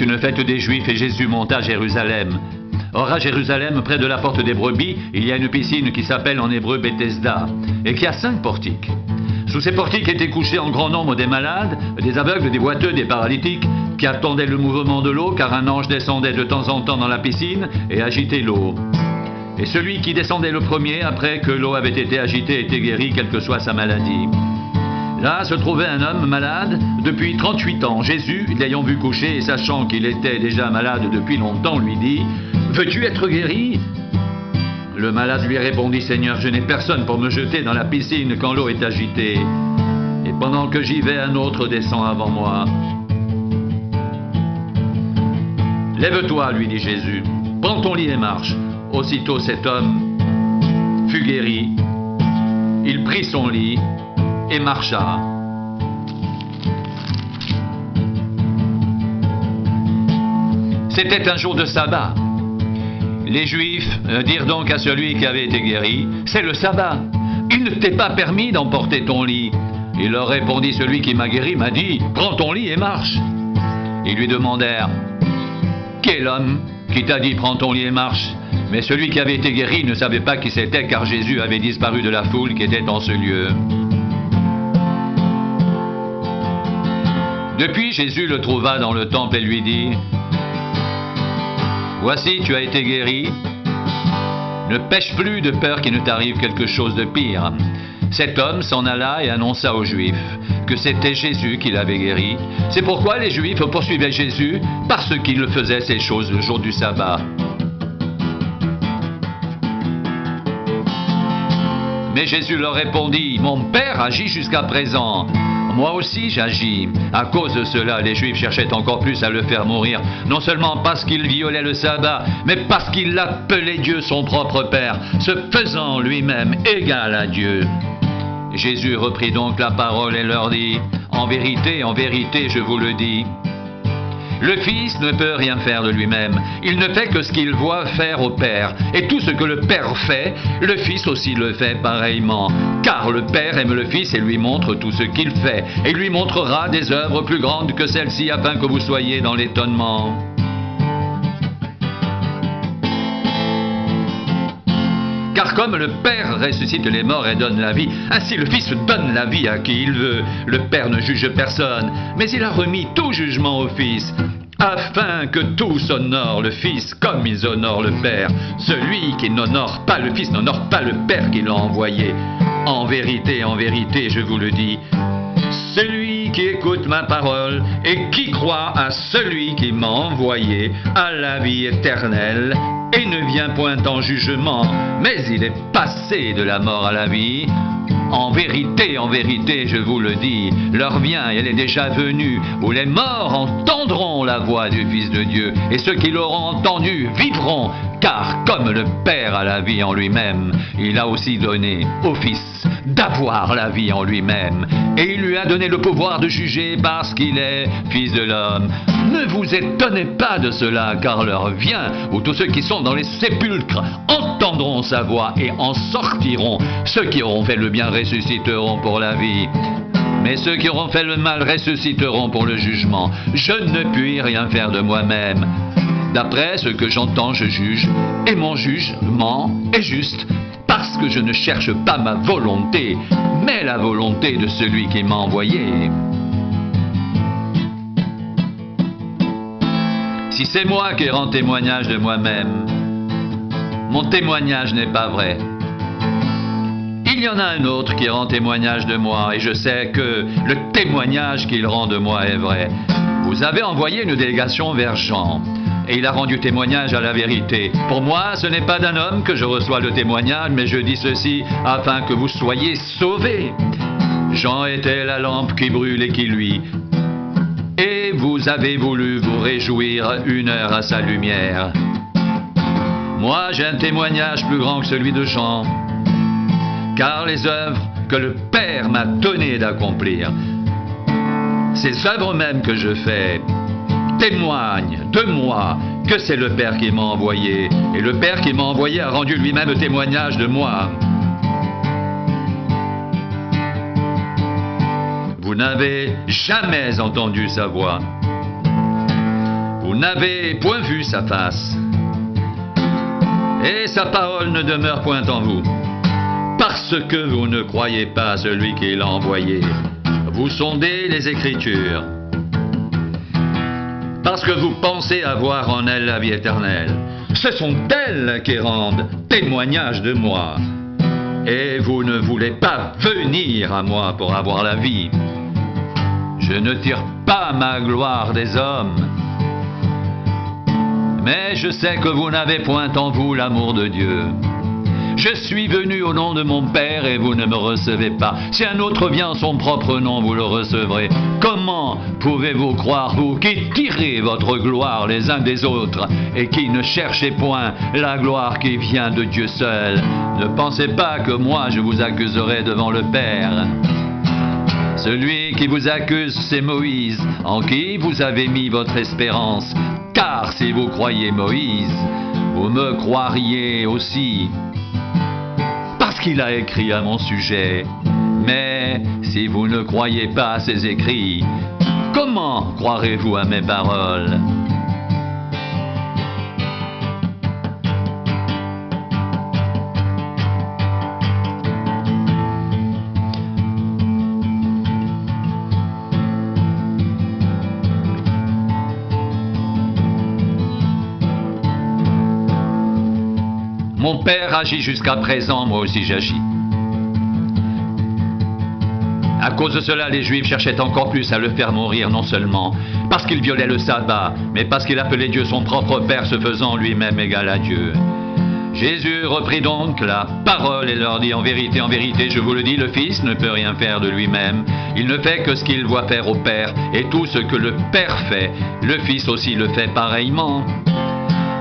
une fête des Juifs et Jésus monta à Jérusalem. Or à Jérusalem, près de la porte des brebis, il y a une piscine qui s'appelle en hébreu Bethesda et qui a 5 portiques. Sous ces portiques étaient couchés en grand nombre des malades, des aveugles, des boiteux, des paralytiques, qui attendaient le mouvement de l'eau, car un ange descendait de temps en temps dans la piscine et agitait l'eau. Et celui qui descendait le premier, après que l'eau avait été agitée, était guéri, quelle que soit sa maladie. Là se trouvait un homme malade depuis 38 ans. Jésus, l'ayant vu coucher et sachant qu'il était déjà malade depuis longtemps, lui dit « Veux-tu être guéri ?» Le malade lui répondit « Seigneur, je n'ai personne pour me jeter dans la piscine quand l'eau est agitée. Et pendant que j'y vais, un autre descend avant moi. » « Lève-toi, lui dit Jésus, prends ton lit et marche. » Aussitôt cet homme fut guéri. Il prit son lit et marcha. C'était un jour de sabbat. Les Juifs dirent donc à celui qui avait été guéri, « C'est le sabbat. Il ne t'est pas permis d'emporter ton lit. » Il leur répondit, « Celui qui m'a guéri m'a dit, prends ton lit et marche. » Ils lui demandèrent, « Quel homme qui t'a dit, prends ton lit et marche ?» Mais celui qui avait été guéri ne savait pas qui c'était, car Jésus avait disparu de la foule qui était en ce lieu. Depuis, Jésus le trouva dans le temple et lui dit, « Voici, tu as été guéri. Ne pêche plus de peur qu'il ne t'arrive quelque chose de pire. » Cet homme s'en alla et annonça aux Juifs que c'était Jésus qui l'avait guéri. C'est pourquoi les Juifs poursuivaient Jésus, parce qu'il faisait ces choses le jour du sabbat. Mais Jésus leur répondit, « Mon Père agit jusqu'à présent. Moi aussi j'agis. » À cause de cela, les Juifs cherchaient encore plus à le faire mourir, non seulement parce qu'il violait le sabbat, mais parce qu'il appelait Dieu son propre Père, se faisant lui-même égal à Dieu. Jésus reprit donc la parole et leur dit, « En vérité, je vous le dis, le Fils ne peut rien faire de lui-même. Il ne fait que ce qu'il voit faire au Père. Et tout ce que le Père fait, le Fils aussi le fait pareillement. Car le Père aime le Fils et lui montre tout ce qu'il fait. Et lui montrera des œuvres plus grandes que celles-ci afin que vous soyez dans l'étonnement. » Car comme le Père ressuscite les morts et donne la vie, ainsi le Fils donne la vie à qui il veut. Le Père ne juge personne, mais il a remis tout jugement au Fils, afin que tous honorent le Fils comme ils honorent le Père. Celui qui n'honore pas le Fils n'honore pas le Père qui l'a envoyé. En vérité, je vous le dis, celui qui écoute ma parole et qui croit à celui qui m'a envoyé a la vie éternelle et ne vient point en jugement, mais il est passé de la mort à la vie. En vérité, je vous le dis, l'heure vient et elle est déjà venue, où les morts entendront la voix du Fils de Dieu, et ceux qui l'auront entendu vivront, car comme le Père a la vie en lui-même, il a aussi donné au Fils d'avoir la vie en lui-même, et il lui a donné le pouvoir de juger parce qu'il est Fils de l'homme. Ne vous étonnez pas de cela, car l'heure vient où tous ceux qui sont dans les sépulcres entendront sa voix et en sortiront. Ceux qui auront fait le bien ressusciteront pour la vie, mais ceux qui auront fait le mal ressusciteront pour le jugement. Je ne puis rien faire de moi-même. D'après ce que j'entends, je juge, et mon jugement est juste, parce que je ne cherche pas ma volonté, mais la volonté de celui qui m'a envoyé. Si c'est moi qui rends témoignage de moi-même, mon témoignage n'est pas vrai. Il y en a un autre qui rend témoignage de moi, et je sais que le témoignage qu'il rend de moi est vrai. Vous avez envoyé une délégation vers Jean, et il a rendu témoignage à la vérité. Pour moi, ce n'est pas d'un homme que je reçois le témoignage, mais je dis ceci afin que vous soyez sauvés. Jean était la lampe qui brûle et qui luit, et vous avez voulu vous réjouir une heure à sa lumière. Moi, j'ai un témoignage plus grand que celui de Jean, car les œuvres que le Père m'a donné d'accomplir, ces œuvres mêmes que je fais, témoignent de moi que c'est le Père qui m'a envoyé, et le Père qui m'a envoyé a rendu lui-même témoignage de moi. Vous n'avez jamais entendu sa voix. Vous n'avez point vu sa face, et sa parole ne demeure point en vous, parce que vous ne croyez pas celui qui l'a envoyé. Vous sondez les Écritures, parce que vous pensez avoir en elles la vie éternelle. Ce sont elles qui rendent témoignage de moi, et vous ne voulez pas venir à moi pour avoir la vie. Je ne tire pas ma gloire des hommes, mais je sais que vous n'avez point en vous l'amour de Dieu. Je suis venu au nom de mon Père et vous ne me recevez pas. Si un autre vient en son propre nom, vous le recevrez. Comment pouvez-vous croire, vous qui tirez votre gloire les uns des autres et qui ne cherchez point la gloire qui vient de Dieu seul? Ne pensez pas que moi je vous accuserai devant le Père. Celui qui vous accuse, c'est Moïse, en qui vous avez mis votre espérance. Car si vous croyez Moïse, vous me croiriez aussi, parce qu'il a écrit à mon sujet. Mais si vous ne croyez pas à ses écrits, comment croirez-vous à mes paroles? Mon Père agit jusqu'à présent, moi aussi j'agis. À cause de cela, les Juifs cherchaient encore plus à le faire mourir, non seulement parce qu'il violait le sabbat, mais parce qu'il appelait Dieu son propre Père, se faisant lui-même égal à Dieu. Jésus reprit donc la parole et leur dit: en vérité, je vous le dis, le Fils ne peut rien faire de lui-même. Il ne fait que ce qu'il voit faire au Père, et tout ce que le Père fait, le Fils aussi le fait pareillement.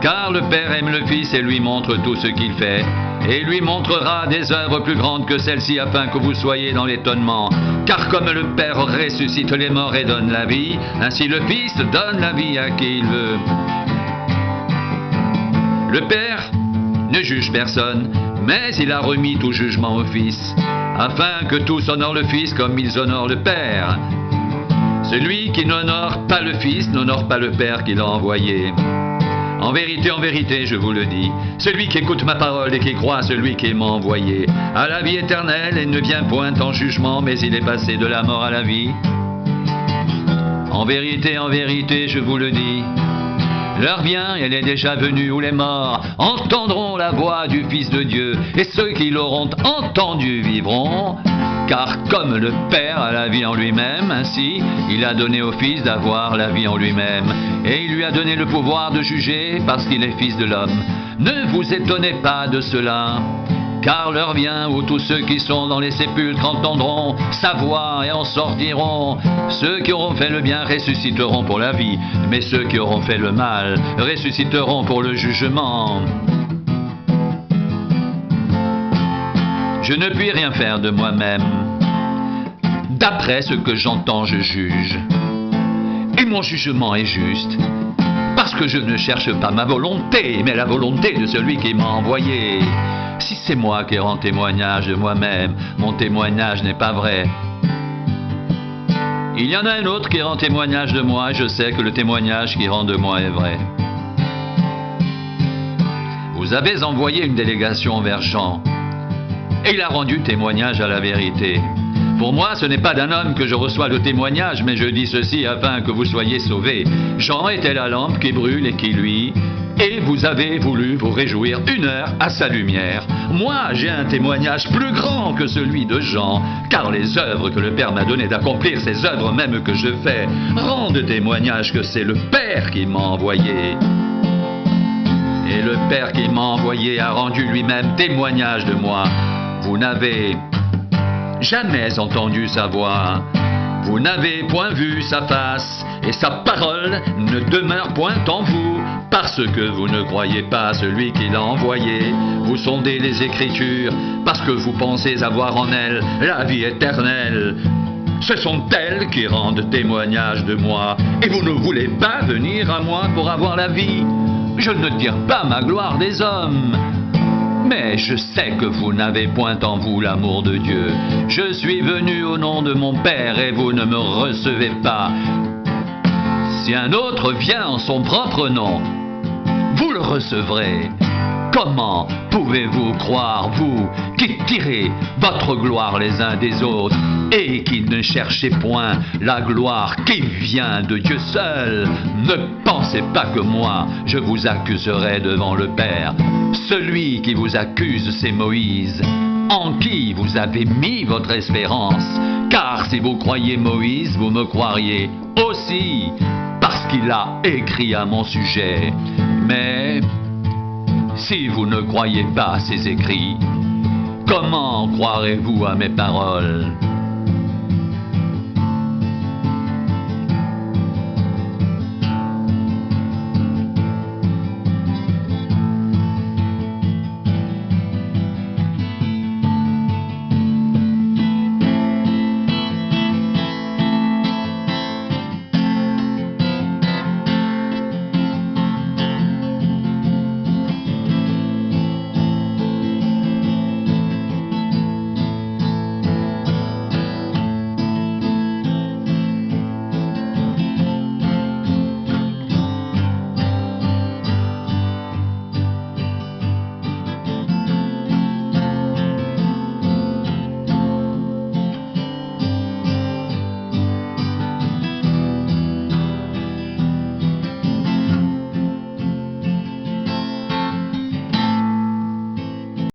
Car le Père aime le Fils et lui montre tout ce qu'il fait, et lui montrera des œuvres plus grandes que celles-ci, afin que vous soyez dans l'étonnement. Car comme le Père ressuscite les morts et donne la vie, ainsi le Fils donne la vie à qui il veut. Le Père ne juge personne, mais il a remis tout jugement au Fils, afin que tous honorent le Fils comme ils honorent le Père. Celui qui n'honore pas le Fils n'honore pas le Père qui l'a envoyé. En vérité, je vous le dis, celui qui écoute ma parole et qui croit à celui qui m'a envoyé a la vie éternelle et ne vient point en jugement, mais il est passé de la mort à la vie. En vérité, je vous le dis, l'heure vient, elle est déjà venue, où les morts entendront la voix du Fils de Dieu, et ceux qui l'auront entendu vivront. Car comme le Père a la vie en lui-même, ainsi il a donné au Fils d'avoir la vie en lui-même. Et il lui a donné le pouvoir de juger parce qu'il est Fils de l'homme. Ne vous étonnez pas de cela, car l'heure vient où tous ceux qui sont dans les sépulcres entendront sa voix et en sortiront. Ceux qui auront fait le bien ressusciteront pour la vie, mais ceux qui auront fait le mal ressusciteront pour le jugement. Je ne puis rien faire de moi-même. D'après ce que j'entends, je juge. Et mon jugement est juste, parce que je ne cherche pas ma volonté, mais la volonté de celui qui m'a envoyé. Si c'est moi qui rends témoignage de moi-même, mon témoignage n'est pas vrai. Il y en a un autre qui rend témoignage de moi, et je sais que le témoignage qui rend de moi est vrai. Vous avez envoyé une délégation vers Jean, et il a rendu témoignage à la vérité. Pour moi, ce n'est pas d'un homme que je reçois le témoignage, mais je dis ceci afin que vous soyez sauvés. Jean était la lampe qui brûle et qui luit, et vous avez voulu vous réjouir 1 heure à sa lumière. Moi, j'ai un témoignage plus grand que celui de Jean, car les œuvres que le Père m'a donné d'accomplir, ces œuvres même que je fais, rendent témoignage que c'est le Père qui m'a envoyé. Et le Père qui m'a envoyé a rendu lui-même témoignage de moi. Vous n'avez jamais entendu sa voix, vous n'avez point vu sa face, et sa parole ne demeure point en vous, parce que vous ne croyez pas à celui qui l'a envoyé. Vous sondez les Écritures, parce que vous pensez avoir en elles la vie éternelle. Ce sont elles qui rendent témoignage de moi, et vous ne voulez pas venir à moi pour avoir la vie. Je ne tire pas ma gloire des hommes, mais je sais que vous n'avez point en vous l'amour de Dieu. Je suis venu au nom de mon Père et vous ne me recevez pas. si un autre vient en son propre nom, vous le recevrez. Comment pouvez-vous croire, vous, qui tirez votre gloire les uns des autres, et qui ne cherchez point la gloire qui vient de Dieu seul? Ne pensez pas que moi, je vous accuserai devant le Père. Celui qui vous accuse, c'est Moïse, en qui vous avez mis votre espérance. Car si vous croyez Moïse, vous me croiriez aussi, parce qu'il a écrit à mon sujet. Mais si vous ne croyez pas à ses écrits, comment croirez-vous à mes paroles?